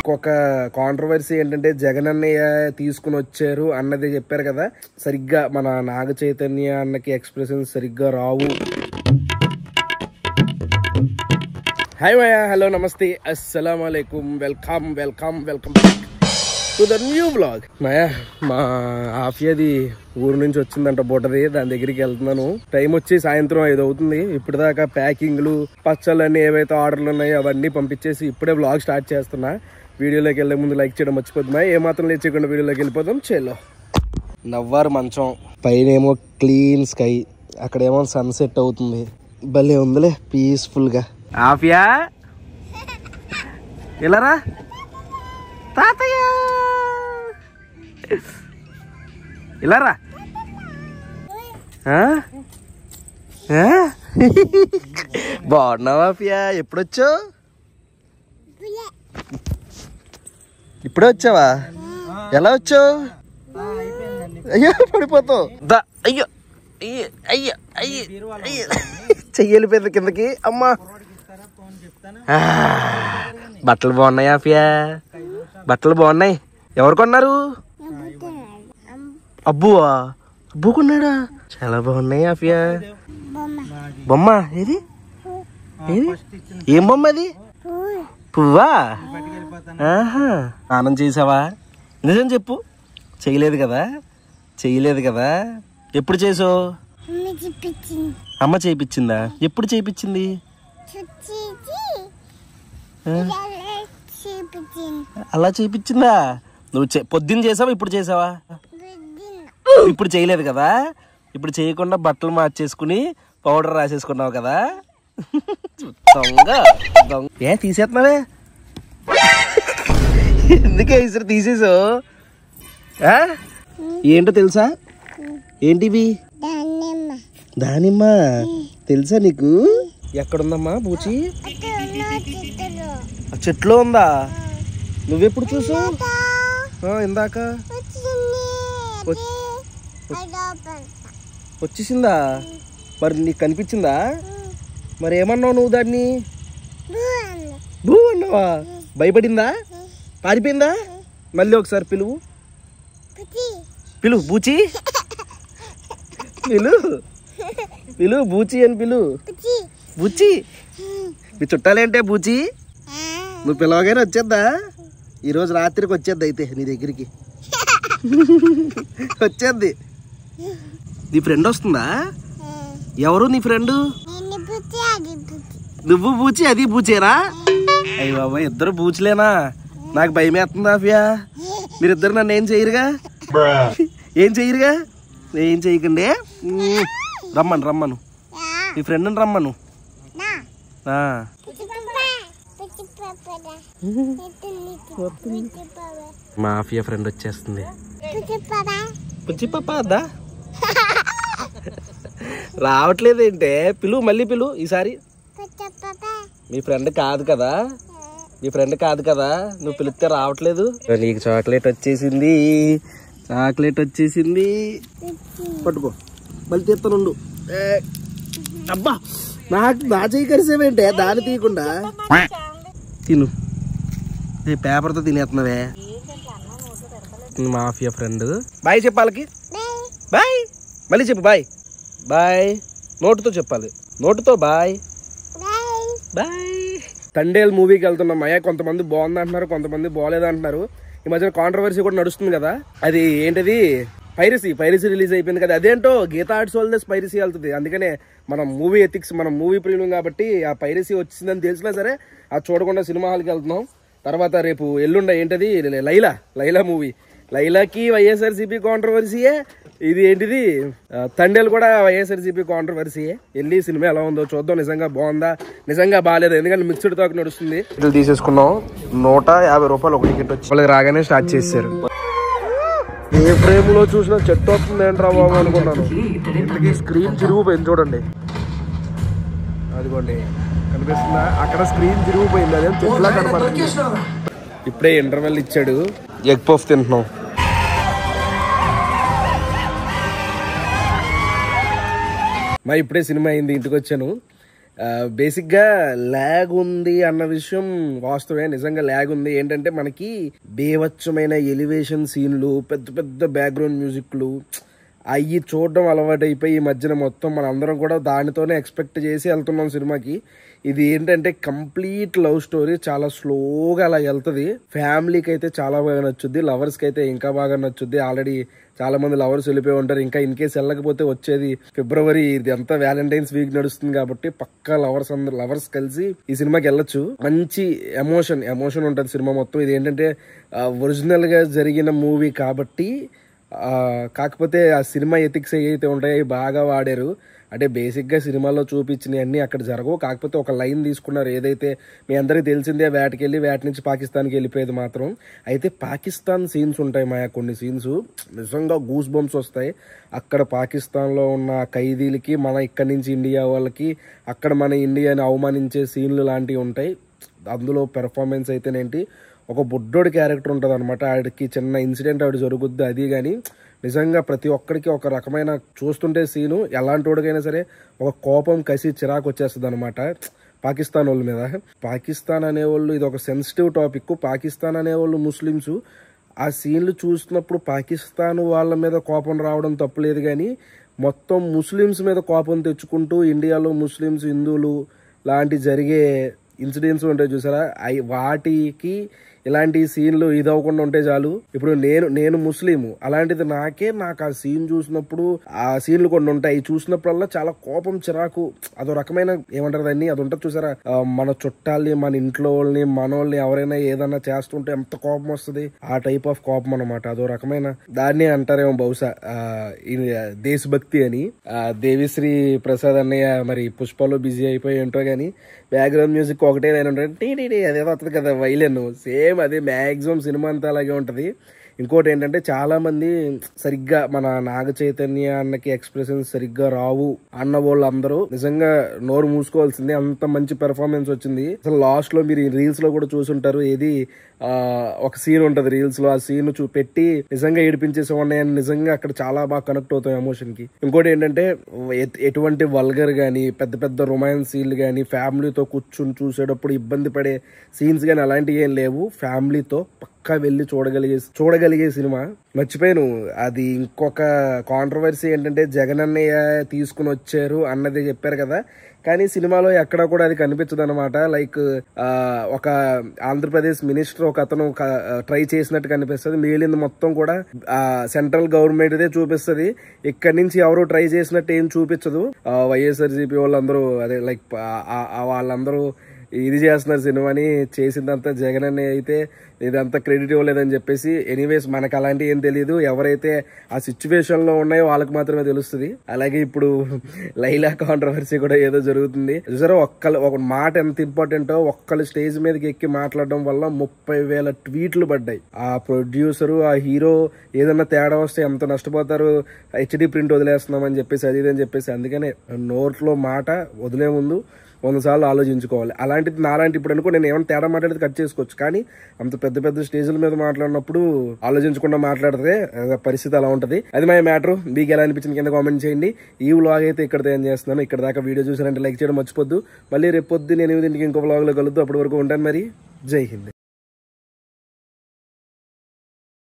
ఇంకొక కాంట్రవర్సీ ఏంటంటే జగన్ అన్నయ్య తీసుకుని వచ్చారు అన్నది చెప్పారు కదా, సరిగ్గా మన నాగ చైతన్య అన్నకి ఎక్స్ప్రెషన్స్ సరిగ్గా రావు. హాయ్ మాయా, హలో, నమస్తే, అస్సలాం వాలేకుమ్, welcome welcome welcome to the new blog. Maya, మా ఆఫియాది ఊరు నుంచి వచ్చిందంట బుట్టది, దాని దగ్గరికి వెళ్తున్నాను. టైం వచ్చి సాయంత్రం 5 అవుతుంది. ఇప్పటిదాకా ప్యాకింగ్లు, పచ్చళ్ళన్నీ ఏవైతే ఆర్డర్లు ఉన్నాయో అవన్నీ పంపించేసి ఇప్పుడే బ్లాగ్ స్టార్ట్ చేస్తున్నా. వీడియోలోకి వెళ్ళే ముందు లైక్ చేయడం మర్చిపోతున్నా. ఏమాత్రం లేట్ చేయకుండా వీడియోలోకి వెళ్ళిపోతాం. చేలో నవ్వారు మంచం, పైన ఏమో క్లీన్ స్కై, అక్కడేమో సన్సెట్ అవుతుంది. భలే ఉందిలే పీస్ఫుల్గా. ఆఫియా ఇలారా తాతయ్య, ఇలారా. బాగున్నావా ఆఫియా? ఎప్పుడొచ్చావు? ఇప్పుడే వచ్చావా? ఎలా వచ్చావు? అయ్యో పడిపోతావు. అయ్యో అయ్యో అయ్యో అయ్యో చెయ్యాలి పెద్ద కిందకి. అమ్మా బట్టలు బాగున్నాయి ఆఫియా, బట్టలు బాగున్నాయి. ఎవరు కొన్నారు? అబ్బువా? అబ్బు కొన్నాడా? చాలా బాగున్నాయి ఆఫియా. బొమ్మ ఏది? ఏది? ఏం బొమ్మ అది? పువ్వా? ఆహా, స్నానం చేసావా? నిజం చెప్పు. చేయలేదు కదా? చేయలేదు కదా? ఎప్పుడు చేసావు? అమ్మ చేయించిందా? ఎప్పుడు చేయించింది? అలా చేయించిందా? నువ్వు పొద్దున్న చేసావా? ఇప్పుడు చేసావా? ఇప్పుడు చేయలేదు కదా? ఇప్పుడు చేయకుండా బట్టలు మార్చేసుకుని పౌడర్ రాసేసుకున్నావు కదా? దొంగ దొంగ. ఏ తీసేస్తున్నావే? ఎందుకే ఇసరు తీసేసావు? ఏంటో తెలుసా? ఏంటివి? దానిమ్మ. తెలుసా నీకు? ఎక్కడుందమ్మా బూచి? చెట్లో ఉందా? నువ్వెప్పుడు చూసావు? ఇందాక వచ్చేసిందా? మరి నీకు కనిపించిందా? మరి ఏమన్నావు నువ్వు దాన్ని? భూ అన్నావా? భయపడిందా? పారిపోయిందా? మళ్ళీ ఒకసారి పిలువు. పిలువు బూచి, పిలువు బూచి అని పిలువు. బూచి, మీ చుట్టాలేంటే బూచి? నువ్వు పిలవగానే వచ్చేద్దా? ఈరోజు రాత్రికి వచ్చేద్ది అయితే నీ దగ్గరికి వచ్చేద్ది. నీ ఫ్రెండ్ వస్తుందా? ఎవరు నీ ఫ్రెండ్? నువ్వు బూచి, అది బూచేరా? అయ్య బాబా, ఇద్దరు బూచులేనా? నాకు భయం వేస్తుంది ఆఫియా. మీరిద్దరు నన్ను ఏం చేయరుగా? ఏం చెయ్యరుగా? ఏం చెయ్యకండి. రమ్మను నీ ఫ్రెండ్ని రమ్మను. మా ఆఫియా ఫ్రెండ్ వచ్చేస్తుంది. పుచ్చిపదా రావట్లేదు ఏంటే? పిలువు, మళ్ళీ పిలువు ఈసారి. మీ ఫ్రెండ్ కాదు కదా? మీ ఫ్రెండ్ కాదు కదా? నువ్వు పిలిస్తే రావట్లేదు. నీకు చాక్లెట్ వచ్చేసింది, చాక్లెట్ వచ్చేసింది. పట్టుకో, మళ్ళీ తీస్తానుండు. అబ్బా, నా చెయ్యి కరిసేవేంటే? దాన్ని తీయకుండా తిను. పేపర్తో తినేస్తున్నావే. మాఫియా ఫ్రెండ్ బాయ్ చెప్పాలకి. బాయ్, మళ్ళీ చెప్పు బాయ్. బాయ్ నోటుతో చెప్పాలి, నోటుతో బాయ్ బాయ్. తండేల్ మూవీకి వెళ్తున్నాం అయ్యా. కొంతమంది బాగుంది అంటున్నారు, కొంతమంది బాగలేదు అంటున్నారు. ఈ మధ్యన కాంట్రవర్సీ కూడా నడుస్తుంది కదా. అది ఏంటది? పైరసీ రిలీజ్ అయిపోయింది కదా. అదేంటో గీతా ఆర్ట్స్ వాళ్ళదే పైరసీ వెళ్తుంది. అందుకనే మనం మూవీ ఎథిక్స్, మనం మూవీ ప్రియులం కాబట్టి ఆ పైరసీ వచ్చిందని తెలిసినా సరే అది చూడకుండా సినిమా హాల్కి వెళ్తున్నాం. తర్వాత రేపు ఎల్లుండ ఏంటది లైలా మూవీ. లైలాకి వైఎస్ఆర్సీపీ కాంట్రవర్సీయే. ఇది ఏంటిది తండేలు కూడా వైఎస్ఆర్సీపీ కాంట్రవర్సీయే. వెళ్ళి సినిమా ఎలా ఉందో చూద్దాం. నిజంగా బాగుందా, నిజంగా బాగాలేదు. ఎందుకంటే మిక్స్డ్ టాక్ నడుస్తుంది. టికెట్లు తీసేసుకున్నాం. 150 రూపాయలు ఒక టికెట్ వచ్చి వాళ్ళకి రాగానే స్టార్ట్ చేశారు. ఏ ఫ్రేమ్ లో చూసినా చెట్టు వస్తుంది ఏంట్రా బాబు అనుకున్నాను. ఇంతకీ స్క్రీన్ చిరిగిపోయింది చూడండి. అదిగోండి కనిపిస్తుందా? అక్కడ స్క్రీన్ చిరిగిపోయింది. అదేం చెట్లా కనపడుతుంది. ఇప్పుడే ఇంటర్వెల్ ఇచ్చాడు. ఎగ్ పఫ్ తింటున్నాం. ఇప్పుడే సినిమా అయింది, ఇంటికి వచ్చాను. బేసిక్ గా ల్యాగ్ ఉంది అన్న విషయం వాస్తవే, నిజంగా ల్యాగ్ ఉంది. ఏంటంటే మనకి బేవచ్చమైన ఎలివేషన్ సీన్లు, పెద్ద పెద్ద బ్యాక్గ్రౌండ్ మ్యూజిక్లు అవి చూడడం అలవాటు అయిపోయి ఈ మధ్యన మొత్తం మన అందరం కూడా దానితోనే ఎక్స్పెక్ట్ చేసి వెళ్తున్నాం సినిమాకి. ఇది ఏంటంటే కంప్లీట్ లవ్ స్టోరీ, చాలా స్లోగా అలా వెళ్తుంది. ఫ్యామిలీకి అయితే చాలా బాగా నచ్చుద్ది, లవర్స్ కి అయితే ఇంకా బాగా నచ్చుద్ది. ఆల్రెడీ చాలా మంది లవర్స్ వెళ్ళిపోయి ఉంటారు, ఇంకా ఇన్ కేసు వెళ్ళకపోతే వచ్చేది ఫిబ్రవరి, ఇది అంతా వ్యాలంటైన్స్ వీక్ నడుస్తుంది కాబట్టి పక్కా లవర్స్ కలిసి ఈ సినిమాకి వెళ్ళొచ్చు. మంచి ఎమోషన్ ఉంటుంది సినిమా మొత్తం. ఇది ఏంటంటే ఒరిజినల్ గా జరిగిన మూవీ కాబట్టి, కాకపోతే ఆ సినిమా ఎథిక్స్ ఏవైతే ఉంటాయో బాగా వాడారు. అంటే బేసిక్ గా సినిమాలో చూపించినవి అన్ని అక్కడ జరగవు, కాకపోతే ఒక లైన్ తీసుకున్నారు. ఏదైతే మీ అందరికి తెలిసిందే, వేటకెళ్ళి వేట నుంచి పాకిస్తాన్కి వెళ్ళిపోయేది మాత్రం. అయితే పాకిస్తాన్ సీన్స్ ఉంటాయి మాయా, కొన్ని సీన్స్ నిజంగా గూస్ బంప్స్ వస్తాయి. అక్కడ పాకిస్తాన్ లో ఉన్న ఖైదీలకి మన ఇక్కడ నుంచి ఇండియా వాళ్ళకి అక్కడ మన ఇండియాని అవమానించే సీన్లు లాంటివి ఉంటాయి. అందులో పెర్ఫార్మెన్స్ అయితేనేంటి, ఒక బుడ్డోడి క్యారెక్టర్ ఉంటుంది అనమాట, ఆడికి చిన్న ఇన్సిడెంట్ ఆవిడ జరుగుద్ది. అది కానీ నిజంగా ప్రతి ఒక్కరికి ఒక రకమైన చూస్తుంటే సీను, ఎలాంటి వాడికైనా సరే ఒక కోపం, కసి, చిరాకు వచ్చేస్తుంది అనమాట పాకిస్తాన్ వాళ్ళ మీద. పాకిస్తాన్ అనేవాళ్ళు ఇది ఒక సెన్సిటివ్ టాపిక్. పాకిస్తాన్ అనేవాళ్ళు ముస్లిమ్స్. ఆ సీన్లు చూసినప్పుడు పాకిస్తాన్ వాళ్ళ మీద కోపం రావడం తప్పులేదు, కానీ మొత్తం ముస్లిమ్స్ మీద కోపం తెచ్చుకుంటూ ఇండియాలో ముస్లిమ్స్, హిందువులు లాంటి జరిగే ఇన్సిడెంట్స్ ఉంటాయి చూసారా, వాటికి ఇలాంటి సీన్లు ఇదవకుండా ఉంటే చాలు. ఇప్పుడు నేను ముస్లిము, అలాంటిది నాకు ఆ సీన్ చూసినప్పుడు, ఆ సీన్లు కొన్ని ఉంటాయి చూసినప్పుడల్లా చాలా కోపం, చిరాకు, అదో రకమైన ఏమంటారు దాన్ని, అది ఉంటుంది చూసారా, మన చుట్టాలని, మన ఇంట్లో వాళ్ళని, మనోళ్ళని ఎవరైనా ఏదన్నా చేస్తుంటే ఎంత కోపం వస్తుంది, ఆ టైప్ ఆఫ్ కోపం అనమాట. అదో రకమైన దాన్ని అంటారేమో బహుశా దేశభక్తి అని. దేవిశ్రీ ప్రసాద్ అన్నయ్య మరి పుష్పలో బిజీ అయిపోయి ఏంటో గానీ బ్యాక్గ్రౌండ్ మ్యూజిక్ ఒకటే టీటీ అదేదో వస్తుంది కదా వైలెన్, సేమ్ అదే మ్యాక్సిమం సినిమా అంతా అలాగే ఉంటది. ఇంకోటి ఏంటంటే చాలా మంది సరిగ్గా మన నాగ చైతన్య అన్నకి ఎక్స్ప్రెషన్స్ సరిగ్గా రావు అన్న వాళ్ళు అందరూ నిజంగా నోరు మూసుకోవాల్సిందే, అంత మంచి పెర్ఫార్మెన్స్ వచ్చింది. అసలు లాస్ట్ లో మీరు రీల్స్ లో కూడా చూసుంటారు, ఏది ఒక సీన్ ఉంటది రీల్స్ లో, ఆ సీన్ పెట్టి నిజంగా ఏడిపించేసేవాడిని అని. నిజంగా అక్కడ చాలా బాగా కనెక్ట్ అవుతాం ఎమోషన్ కి. ఇంకోటి ఏంటంటే ఎటువంటి వల్గర్ గానీ, పెద్ద పెద్ద రొమాన్స్ సీన్లు గానీ, ఫ్యామిలీతో కూర్చుని చూసేటప్పుడు ఇబ్బంది పడే సీన్స్ గానీ అలాంటివి ఏం లేవు. ఫ్యామిలీతో పక్కా వెళ్ళి చూడగలిగే సినిమా. మర్చిపోయాను, అది ఇంకొక కాంట్రవర్సీ ఏంటంటే జగన్ అన్నయ్య తీసుకుని వచ్చారు అన్నది చెప్పారు కదా, కానీ సినిమాలో ఎక్కడ కూడా అది కనిపించదు అనమాట. లైక్ ఒక ఆంధ్రప్రదేశ్ మినిస్టర్ ఒక అతను ట్రై చేసినట్టు కనిపిస్తుంది, మిగిలింది మొత్తం కూడా సెంట్రల్ గవర్నమెంట్ దే చూపిస్తుంది. ఇక్కడి నుంచి ఎవరు ట్రై చేసినట్టు ఏం చూపించదు. వైఎస్ఆర్సీపీ వాళ్ళందరూ అదే లైక్ వాళ్ళందరూ ఇది చేస్తున్నారు సినిమాని, చేసిందంతా జగన్ అన్నయ్య అయితే ఇదంతా క్రెడిట్ ఇవ్వలేదని చెప్పేసి. ఎనీవేస్ మనకు అలాంటివి ఏం తెలియదు, ఎవరైతే ఆ సిచ్యువేషన్ లో ఉన్నాయో వాళ్ళకి మాత్రమే తెలుస్తుంది. అలాగే ఇప్పుడు లైలా కాంట్రవర్సీ కూడా ఏదో జరుగుతుంది చూసారా. ఒక మాట ఎంత ఇంపార్టెంటో, ఒక్కళ్ళు స్టేజ్ మీదకి ఎక్కి మాట్లాడడం వల్ల 30,000 ట్వీట్లు పడ్డాయి. ఆ ప్రొడ్యూసరు, ఆ హీరో ఏదన్నా తేడా వస్తే ఎంత నష్టపోతారు, హెచ్డి ప్రింట్ వదిలేస్తున్నామని చెప్పేసి, అది ఇదని చెప్పేసి. అందుకనే నోట్లో మాట వదిలే ముందు 100 సార్లు ఆలోచించుకోవాలి. అలాంటిది నాలాంటి ఇప్పుడు అనుకో నేను ఏమైనా తేడా మాట్లాడితే కట్ చేసుకోవచ్చు, కానీ అంత పెద్ద పెద్ద స్టేజ్ల మీద మాట్లాడినప్పుడు ఆలోచించకుండా మాట్లాడితే పరిస్థితి అలా ఉంటది. అది మా మ్యాటర్. మీకు ఎలా అనిపించింది కింద కామెంట్ చేయండి. ఈ వ్లాగ్ అయితే ఇక్కడ ఏం చేస్తున్నాను. ఇక్కడ దాకా వీడియో చూసారంటే లైక్ చేయడం మర్చిపోద్దు. మళ్ళీ రేపు పొద్దున్న 8 ఇంకో వ్లాగ్ లో కలుద్దు. అప్పటి వరకు ఉంటాను మరి. జై హింద్.